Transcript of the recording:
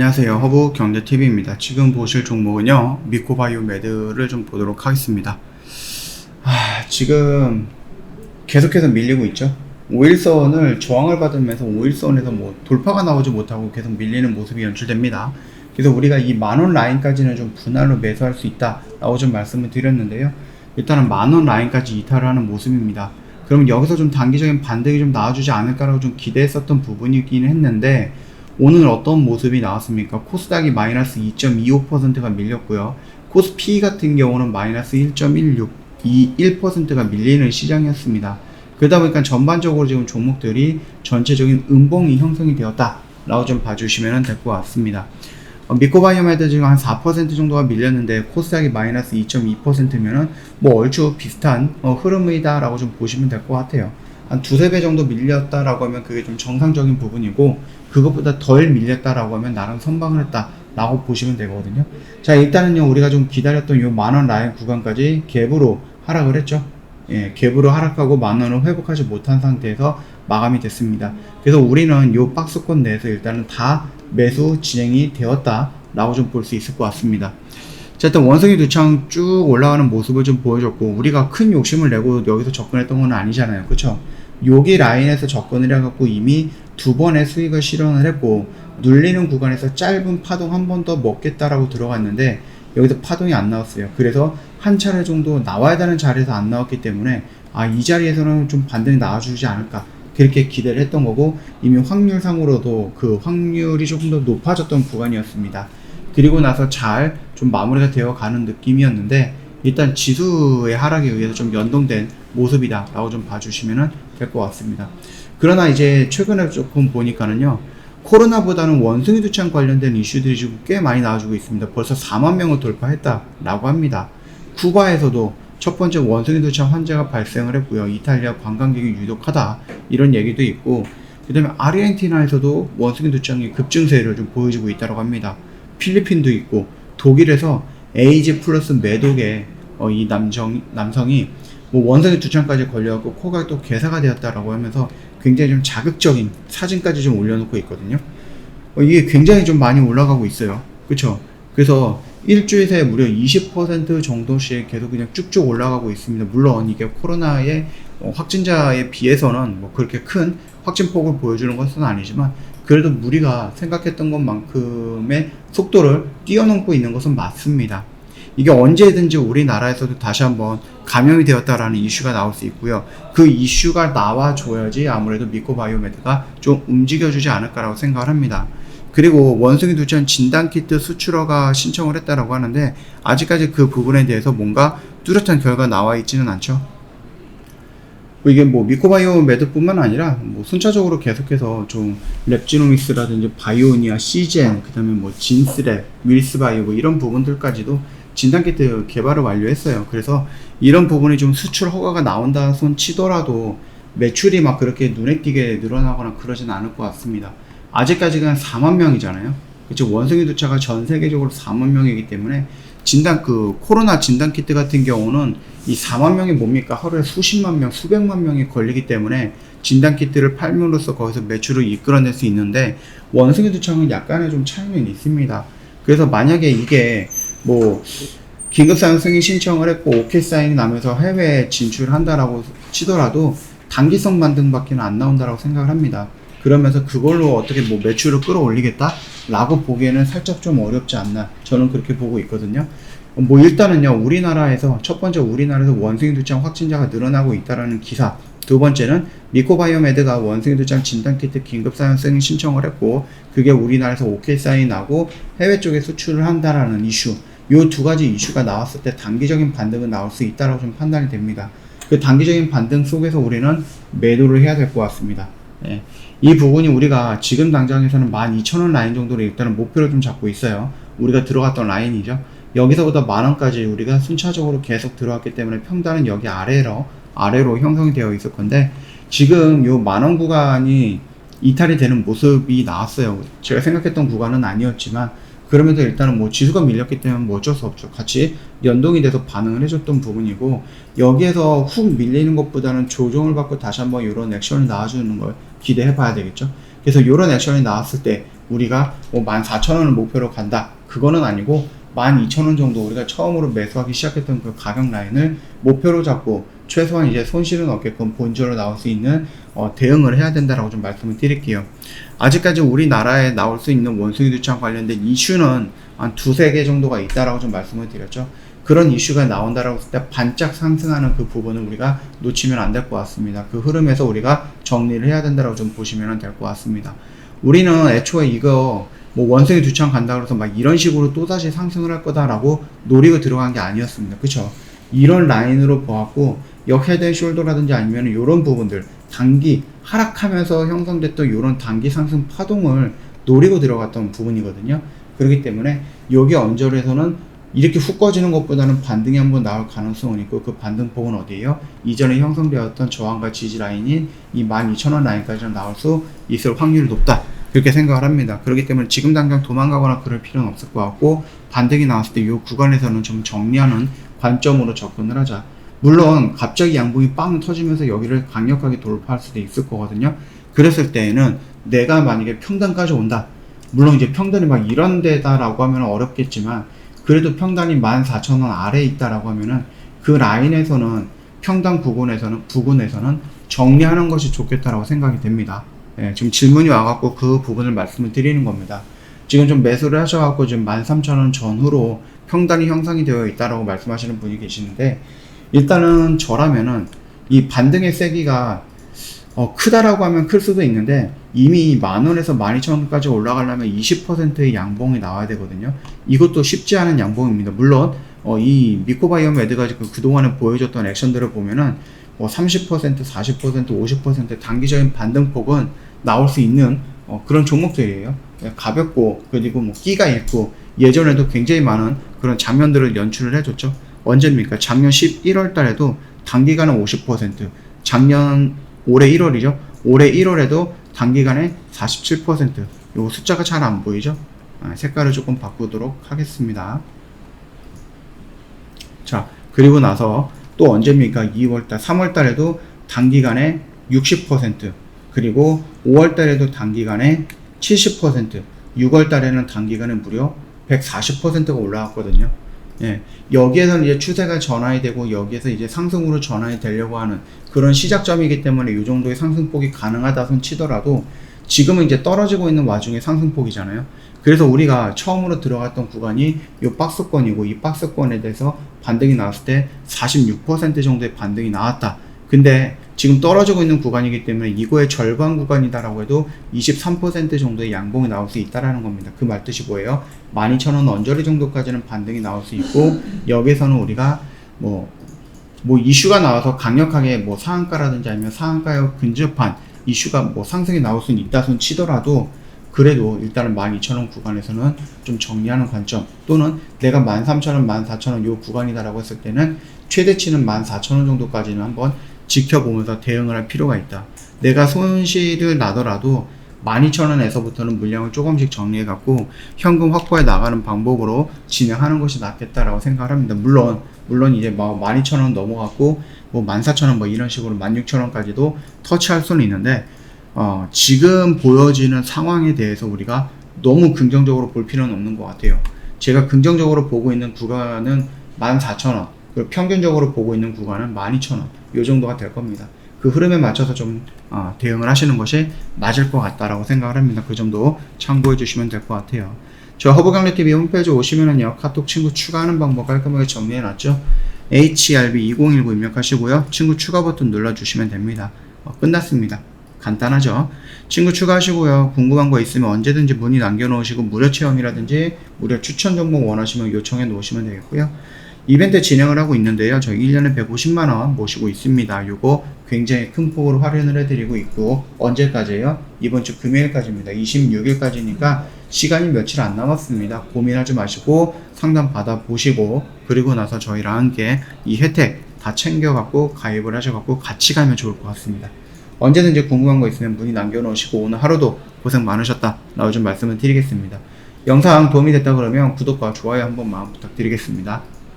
안녕하세요. 허브 경제TV입니다. 지금 보실 종목은요, 미코바이오메드를 좀 보도록 하겠습니다. 지금 계속해서 밀리고 있죠. 5일선을 저항을 받으면서 5일선에서 뭐 돌파가 나오지 못하고 계속 밀리는 모습이 연출됩니다. 그래서 우리가 이 만원 라인까지는 좀 분할로 매수할 수 있다 라고 좀 말씀을 드렸는데요. 일단은 만원 라인까지 이탈을 하는 모습입니다. 그러면 여기서 좀 단기적인 반등이 좀 나와주지 않을까라고 좀 기대했었던 부분이긴 했는데, 오늘 어떤 모습이 나왔습니까? 코스닥이 마이너스 2.25%가 밀렸고요. 코스피 같은 경우는 마이너스 1.1621%가 밀리는 시장이었습니다. 그러다 보니까 전반적으로 지금 종목들이 전체적인 음봉이 형성이 되었다 라고 좀 봐주시면 될 것 같습니다. 미코바이오메드 지금 한 4% 정도가 밀렸는데 코스닥이 마이너스 2.2%면은 뭐 얼추 비슷한 흐름이다 라고 좀 보시면 될 것 같아요. 한 두세 배 정도 밀렸다라고 하면 그게 좀 정상적인 부분이고, 그것보다 덜 밀렸다라고 하면 나름 선방을 했다 라고 보시면 되거든요. 자, 일단은요, 우리가 좀 기다렸던 요 만원 라인 구간까지 갭으로 하락을 했죠. 예, 갭으로 하락하고 만원을 회복하지 못한 상태에서 마감이 됐습니다. 그래서 우리는 요 박스권 내에서 일단은 다 매수 진행이 되었다 라고 좀 볼 수 있을 것 같습니다. 자, 일단 원숭이 두창 쭉 올라가는 모습을 좀 보여줬고, 우리가 큰 욕심을 내고 여기서 접근했던 건 아니잖아요. 그쵸? 여기 라인에서 접근을 해갖고 이미 두 번의 수익을 실현을 했고, 눌리는 구간에서 짧은 파동 한 번 더 먹겠다라고 들어갔는데 여기서 파동이 안 나왔어요. 그래서 한 차례 정도 나와야 되는 자리에서 안 나왔기 때문에 이 자리에서는 좀 반등이 나와주지 않을까 그렇게 기대를 했던 거고, 이미 확률상으로도 그 확률이 조금 더 높아졌던 구간이었습니다. 그리고 나서 잘 좀 마무리가 되어 가는 느낌이었는데, 일단 지수의 하락에 의해서 좀 연동된 모습이다 라고 좀 봐주시면 될 것 같습니다. 그러나 이제 최근에 조금 보니까는요, 코로나보다는 원숭이 두창 관련된 이슈들이 지금 꽤 많이 나와주고 있습니다. 벌써 4만 명을 돌파했다 라고 합니다. 쿠바에서도 첫 번째 원숭이 두창 환자가 발생을 했고요. 이탈리아 관광객이 유독하다 이런 얘기도 있고, 그 다음에 아르헨티나에서도 원숭이 두창이 급증세를 좀 보여주고 있다고 합니다. 필리핀도 있고, 독일에서 에이즈 플러스 매독에 이 남성이 뭐 원숭이 두창까지 걸려갖고 코가 또 괴사가 되었다라고 하면서 굉장히 좀 자극적인 사진까지 좀 올려놓고 있거든요. 이게 굉장히 좀 많이 올라가고 있어요. 그쵸? 그래서 일주일 새에 무려 20% 정도씩 계속 그냥 쭉쭉 올라가고 있습니다. 물론 이게 코로나의 확진자에 비해서는 뭐 그렇게 큰 확진폭을 보여주는 것은 아니지만, 그래도 우리가 생각했던 것만큼의 속도를 뛰어넘고 있는 것은 맞습니다. 이게 언제든지 우리나라에서도 다시 한번 감염이 되었다라는 이슈가 나올 수 있고요. 그 이슈가 나와줘야지 아무래도 미코바이오메드가 좀 움직여주지 않을까라고 생각을 합니다. 그리고 원숭이 두창 진단키트 수출허가 신청을 했다라고 하는데, 아직까지 그 부분에 대해서 뭔가 뚜렷한 결과 나와 있지는 않죠. 이게 뭐 미코바이오메드 뿐만 아니라 뭐 순차적으로 계속해서 좀 랩지노믹스라든지 바이오니아, 시젠, 그 다음에 뭐 진스랩, 윌스바이오 뭐 이런 부분들까지도 진단키트 개발을 완료했어요. 그래서 이런 부분이 좀 수출 허가가 나온다 손 치더라도 매출이 막 그렇게 눈에 띄게 늘어나거나 그러진 않을 것 같습니다. 아직까지가 4만 명이잖아요. 그쵸? 원숭이 두차가 전 세계적으로 4만 명이기 때문에 코로나 진단키트 같은 경우는 이 4만 명이 뭡니까? 하루에 수십만 명, 수백만 명이 걸리기 때문에 진단키트를 팔므로써 거기서 매출을 이끌어낼 수 있는데, 원숭이 두창은 약간의 좀 차이는 있습니다. 그래서 만약에 이게 뭐 긴급사용 승인 신청을 했고 오케이 사인이 나면서 해외에 진출한다라고 치더라도 단기성 반등밖에 안 나온다라고 생각을 합니다. 그러면서 그걸로 어떻게 뭐 매출을 끌어올리겠다 라고 보기에는 살짝 좀 어렵지 않나, 저는 그렇게 보고 있거든요. 뭐 일단은요, 우리나라에서 첫 번째, 우리나라에서 원숭이 두창 확진자가 늘어나고 있다라는 기사, 두 번째는 미코바이오메드가 원숭이 두창 진단키트 긴급사용 승인 신청을 했고 그게 우리나라에서 오케이 사인 나고 해외 쪽에 수출을 한다라는 이슈, 요 두 가지 이슈가 나왔을 때 단기적인 반등은 나올 수 있다라고 좀 판단이 됩니다. 그 단기적인 반등 속에서 우리는 매도를 해야 될 것 같습니다. 예. 이 부분이 우리가 지금 당장에서는 12,000원 라인 정도를 일단은 목표로 좀 잡고 있어요. 우리가 들어갔던 라인이죠. 여기서부터 만원까지 우리가 순차적으로 계속 들어왔기 때문에 평단은 여기 아래로 형성이 되어 있을 건데, 지금 요 만원 구간이 이탈이 되는 모습이 나왔어요. 제가 생각했던 구간은 아니었지만, 그러면서 일단은 뭐 지수가 밀렸기 때문에 뭐 어쩔 수 없죠. 같이 연동이 돼서 반응을 해줬던 부분이고, 여기에서 훅 밀리는 것보다는 조정을 받고 다시 한번 이런 액션이 나와주는 걸 기대해 봐야 되겠죠. 그래서 이런 액션이 나왔을 때 우리가 뭐 14,000원을 목표로 간다. 그거는 아니고 12,000원 정도 우리가 처음으로 매수하기 시작했던 그 가격 라인을 목표로 잡고 최소한 이제 손실은 없게끔 본주로 나올 수 있는 대응을 해야 된다라고 좀 말씀을 드릴게요. 아직까지 우리나라에 나올 수 있는 원숭이 두창 관련된 이슈는 한 두세 개 정도가 있다라고 좀 말씀을 드렸죠. 그런 이슈가 나온다라고 했을 때 반짝 상승하는 그 부분을 우리가 놓치면 안 될 것 같습니다. 그 흐름에서 우리가 정리를 해야 된다라고 좀 보시면 될 것 같습니다. 우리는 애초에 이거 뭐 원숭이 두창 간다 그래서 막 이런 식으로 또다시 상승을 할 거다라고 노리고 들어간 게 아니었습니다. 그쵸? 이런 라인으로 보았고 역 헤드 앤 숄더라든지 아니면 이런 부분들 단기 하락하면서 형성됐던 이런 단기 상승 파동을 노리고 들어갔던 부분이거든요. 그렇기 때문에 여기 언저리에서는 이렇게 훅 꺼지는 것보다는 반등이 한번 나올 가능성은 있고 그 반등폭은 어디에요? 이전에 형성되었던 저항과 지지 라인인 이 12,000원 라인까지 나올 수 있을 확률이 높다. 그렇게 생각을 합니다. 그렇기 때문에 지금 당장 도망가거나 그럴 필요는 없을 것 같고 반등이 나왔을 때 이 구간에서는 좀 정리하는 관점으로 접근을 하자. 물론 갑자기 양봉이 빵 터지면서 여기를 강력하게 돌파할 수도 있을 거거든요. 그랬을 때에는 내가 만약에 평단까지 온다. 물론 이제 평단이 막 이런 데다라고 하면 어렵겠지만 그래도 평단이 14,000원 아래에 있다라고 하면은 그 라인에서는 평단 부근에서는 정리하는 것이 좋겠다라고 생각이 됩니다. 예, 지금 질문이 와갖고 그 부분을 말씀을 드리는 겁니다. 지금 좀 매수를 하셔갖고 지금 13,000원 전후로 평단이 형성이 되어 있다라고 말씀하시는 분이 계시는데 일단은 저라면은 이 반등의 세기가 크다라고 하면 클 수도 있는데 이미 10,000원에서 12,000원까지 올라가려면 20%의 양봉이 나와야 되거든요. 이것도 쉽지 않은 양봉입니다. 물론 이 미코바이오 매드가 그동안에 보여줬던 액션들을 보면은 30%, 40%, 50% 단기적인 반등폭은 나올 수 있는 그런 종목들이에요. 가볍고 그리고 뭐 끼가 있고 예전에도 굉장히 많은 그런 장면들을 연출을 해줬죠. 언제입니까? 작년 11월 달에도 단기간에 50%, 올해 1월이죠. 올해 1월에도 단기간에 47%. 요 숫자가 잘 안 보이죠? 색깔을 조금 바꾸도록 하겠습니다. 자, 그리고 나서 또 언제입니까? 2월달, 3월달에도 단기간에 60%, 그리고 5월달에도 단기간에 70%, 6월달에는 단기간에 무려 140%가 올라왔거든요. 예, 여기에서는 이제 추세가 전환이 되고 여기에서 이제 상승으로 전환이 되려고 하는 그런 시작점이기 때문에 이 정도의 상승폭이 가능하다 손 치더라도 지금은 이제 떨어지고 있는 와중에 상승폭이잖아요. 그래서 우리가 처음으로 들어갔던 구간이 이 박스권이고 이 박스권에 대해서 반등이 나왔을 때 46% 정도의 반등이 나왔다. 근데 지금 떨어지고 있는 구간이기 때문에 이거의 절반 구간이다라고 해도 23% 정도의 양봉이 나올 수 있다라는 겁니다. 그 말 뜻이 뭐예요? 12,000원 언저리 정도까지는 반등이 나올 수 있고 여기서는 우리가 뭐 이슈가 나와서 강력하게 뭐 상한가라든지 아니면 상한가에 근접한 이슈가 뭐 상승이 나올 수는 있다 손 치더라도 그래도 일단은 12,000원 구간에서는 좀 정리하는 관점 또는 내가 13,000원, 14,000원 요 구간이다라고 했을 때는 최대치는 14,000원 정도까지는 한번 지켜보면서 대응을 할 필요가 있다. 내가 손실을 나더라도 12,000원에서부터는 물량을 조금씩 정리해 갖고 현금 확보해 나가는 방법으로 진행하는 것이 낫겠다라고 생각을 합니다. 물론 이제 12,000원 넘어갔고 14,000원 이런 식으로 16,000원까지도 터치할 수는 있는데 지금 보여지는 상황에 대해서 우리가 너무 긍정적으로 볼 필요는 없는 것 같아요. 제가 긍정적으로 보고 있는 구간은 14,000원, 그리고 평균적으로 보고 있는 구간은 12,000원 요 정도가 될 겁니다. 그 흐름에 맞춰서 좀 대응을 하시는 것이 맞을 것 같다라고 생각을 합니다. 그 점도 참고해 주시면 될 것 같아요. 저 허브강래TV 홈페이지 오시면은요 카톡 친구 추가하는 방법 깔끔하게 정리해 놨죠. HRB2019 입력하시고요 친구 추가 버튼 눌러주시면 됩니다. 끝났습니다. 간단하죠. 친구 추가하시고요 궁금한 거 있으면 언제든지 문의 남겨놓으시고 무료 체험이라든지 무료 추천 정보 원하시면 요청해 놓으시면 되겠고요. 이벤트 진행을 하고 있는데요. 저희 1년에 150만원 모시고 있습니다. 요거 굉장히 큰 폭으로 할인을 해드리고 있고 언제까지예요? 이번 주 금요일까지입니다. 26일까지니까 시간이 며칠 안 남았습니다. 고민하지 마시고 상담 받아보시고 그리고 나서 저희랑 함께 이 혜택 다 챙겨갖고 가입을 하셔갖고 같이 가면 좋을 것 같습니다. 언제든지 궁금한 거 있으면 문의 남겨놓으시고 오늘 하루도 고생 많으셨다 라고 좀 말씀을 드리겠습니다. 영상 도움이 됐다 그러면 구독과 좋아요 한 번만 부탁드리겠습니다.